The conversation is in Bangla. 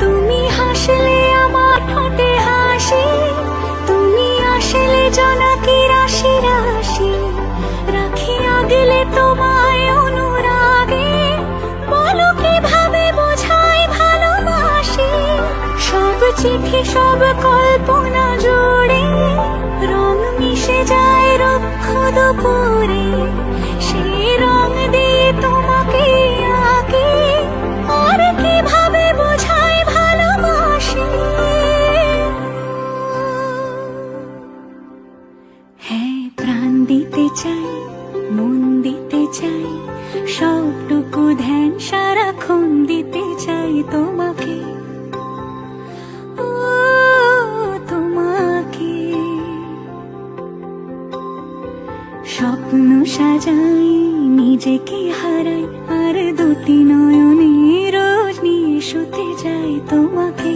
তুমি হাসলে আমার ঠোঁটে হাসি, তুমি আসলে জোনাকি রাশি রাশি, রাখি আগলে তোমায় অনুরাগে, বলো কিভাবে বোঝাই ভালোবাসি। সব চিঠি সব কল্পনা জুড়ে রং মিশে যায় রুক্ষ দুপুরে, সেই রং দিয়ে তোমাকে আঁকি, আর কিভাবে বোঝাই ভালোবাসি। হ্যাঁ, প্রাণ দিতে চাই, মন দিতে চাই, সবটুকু ধ্যান সারাক্ষণ দিতে চাই তোমাকে, ও তোমাকে। স্বপ্ন সাজাই, নিজেকে হারাই, আর দুটি নয়নে রোজ নিয়ে শুতে যাই তোমাকে।